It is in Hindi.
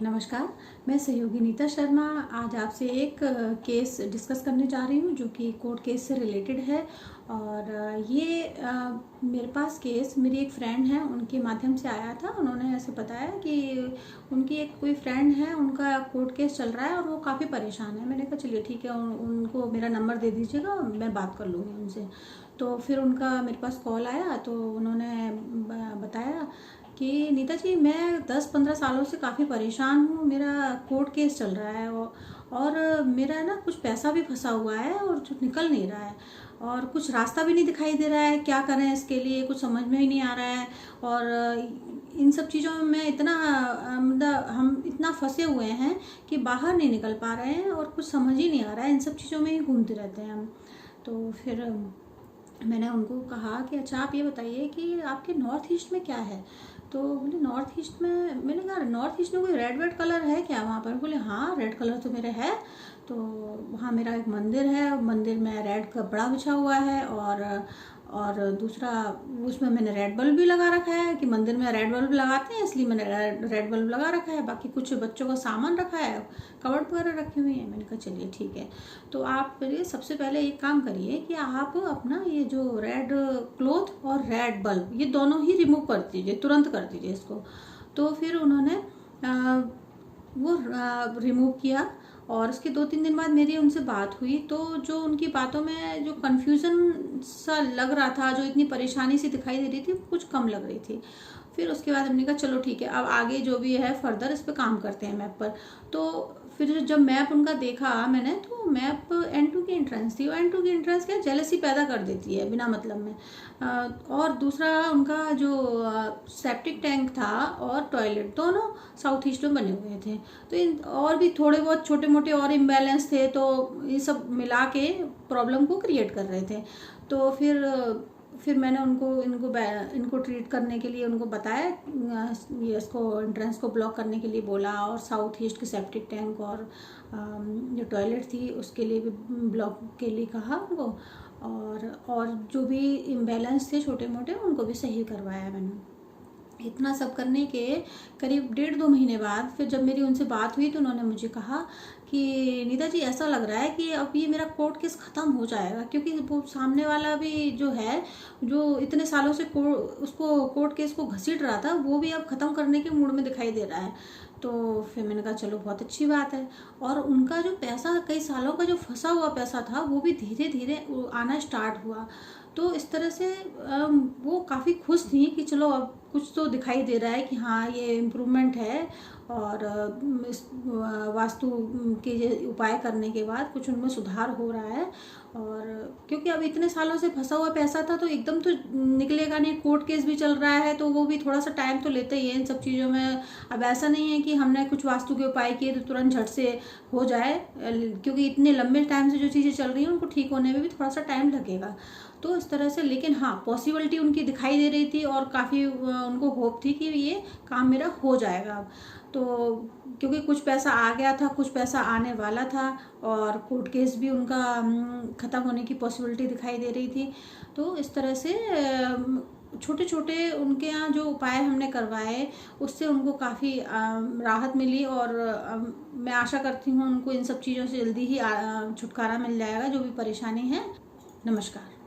नमस्कार, मैं सहयोगी नीता शर्मा आज आपसे एक केस डिस्कस करने जा रही हूँ जो कि कोर्ट केस से रिलेटेड है। और ये मेरे पास केस मेरी एक फ्रेंड है, उनके माध्यम से आया था। उन्होंने ऐसे बताया कि उनकी एक कोई फ्रेंड है, उनका कोर्ट केस चल रहा है और वो काफ़ी परेशान है। मैंने कहा चलिए ठीक है, उनको मेरा नंबर दे दीजिएगा, मैं बात कर लूँगी उनसे। तो फिर उनका मेरे पास कॉल आया तो उन्होंने बताया कि नीता जी, मैं 10-15 सालों से काफ़ी परेशान हूँ। मेरा कोर्ट केस चल रहा है और मेरा ना कुछ पैसा भी फंसा हुआ है और जो निकल नहीं रहा है, और कुछ रास्ता भी नहीं दिखाई दे रहा है। क्या करें इसके लिए कुछ समझ में ही नहीं आ रहा है। और इन सब चीज़ों में मैं इतना मतलब हम इतना फंसे हुए हैं कि बाहर नहीं निकल पा रहे हैं और कुछ समझ ही नहीं आ रहा है। इन सब चीज़ों में ही घूमते रहते हैं हम। तो फिर मैंने उनको कहा कि अच्छा आप ये बताइए कि आपके नॉर्थ ईस्ट में क्या है। तो बोले नॉर्थ ईस्ट में, मैंने कहा नॉर्थ ईस्ट में कोई रेड वेड कलर है क्या वहाँ पर। बोले हाँ, रेड कलर तो मेरे है। तो वहाँ मेरा एक मंदिर है, मंदिर में रेड कपड़ा बिछा हुआ है और दूसरा उसमें मैंने रेड बल्ब भी लगा रखा है कि मंदिर में रेड बल्ब लगाते हैं, इसलिए मैंने रेड बल्ब लगा रखा है। बाकी कुछ बच्चों का सामान रखा है, कवर्ड वगैरह रखी हुई है। मैंने कहा चलिए ठीक है। तो आप फिर सबसे पहले एक काम करिए कि आप अपना ये जो रेड क्लॉथ और रेड बल्ब ये दोनों ही रिमूव कर दीजिए, तुरंत कर दीजिए इसको। तो फिर उन्होंने वो रिमूव किया और उसके 2-3 दिन बाद मेरी उनसे बात हुई। तो जो उनकी बातों में जो कन्फ्यूज़न सा लग रहा था, जो इतनी परेशानी सी दिखाई दे रही थी, कुछ कम लग रही थी। फिर उसके बाद हमने कहा चलो ठीक है, अब आगे जो भी है फर्दर इस पे काम करते हैं मैप पर। तो फिर जब मैप उनका देखा मैंने, तो मैप N2 की एंट्रेंस थी। और N2 की एंट्रेंस क्या जेलसी पैदा कर देती है बिना मतलब में। और दूसरा उनका जो सेप्टिक टैंक था और टॉयलेट दोनों साउथ ईस्ट में बने हुए थे। तो इन और भी थोड़े बहुत छोटे मोटे और इम्बैलेंस थे, तो ये सब मिला के प्रॉब्लम को क्रिएट कर रहे थे। तो फिर मैंने इनको ट्रीट करने के लिए उनको बताया, ये इसको एंट्रेंस को ब्लॉक करने के लिए बोला, और साउथ ईस्ट के सेप्टिक टैंक और जो टॉयलेट थी उसके लिए भी ब्लॉक के लिए कहा उनको। और जो भी इम्बैलेंस थे छोटे मोटे उनको भी सही करवाया मैंने। इतना सब करने के करीब 1.5-2 महीने बाद फिर जब मेरी उनसे बात हुई तो उन्होंने मुझे कहा कि नीता जी, ऐसा लग रहा है कि अब ये मेरा कोर्ट केस ख़त्म हो जाएगा, क्योंकि वो सामने वाला भी जो है, जो इतने सालों से उसको कोर्ट केस को घसीट रहा था, वो भी अब ख़त्म करने के मूड में दिखाई दे रहा है। तो फिर मैंने कहा चलो बहुत अच्छी बात है। और उनका जो पैसा, कई सालों का जो फंसा हुआ पैसा था, वो भी धीरे धीरे आना स्टार्ट हुआ। तो इस तरह से वो काफ़ी खुश थी कि चलो अब कुछ तो दिखाई दे रहा है कि हाँ ये इम्प्रूवमेंट है। और इस वास्तु के ये उपाय करने के बाद कुछ उनमें सुधार हो रहा है। और क्योंकि अब इतने सालों से फंसा हुआ पैसा था तो एकदम तो निकलेगा नहीं, कोर्ट केस भी चल रहा है, तो वो भी थोड़ा सा टाइम तो लेते ही है इन सब चीज़ों में। अब ऐसा नहीं है कि हमने कुछ वास्तु के उपाय किए तो तुरंत झट से हो जाए, क्योंकि इतने लंबे टाइम से जो चीज़ें चल रही हैं उनको ठीक होने में भी थोड़ा सा टाइम लगेगा। तो इस तरह से, लेकिन हाँ पॉसिबिलिटी उनकी दिखाई दे रही थी और काफ़ी उनको होप थी कि ये काम मेरा हो जाएगा अब। तो क्योंकि कुछ पैसा आ गया था, कुछ पैसा आने वाला था, और कोर्ट केस भी उनका ख़त्म होने की पॉसिबिलिटी दिखाई दे रही थी। तो इस तरह से छोटे छोटे उनके यहाँ जो उपाय हमने करवाए उससे उनको काफ़ी राहत मिली। और मैं आशा करती हूँ उनको इन सब चीज़ों से जल्दी ही छुटकारा मिल जाएगा, जो भी परेशानी है। नमस्कार।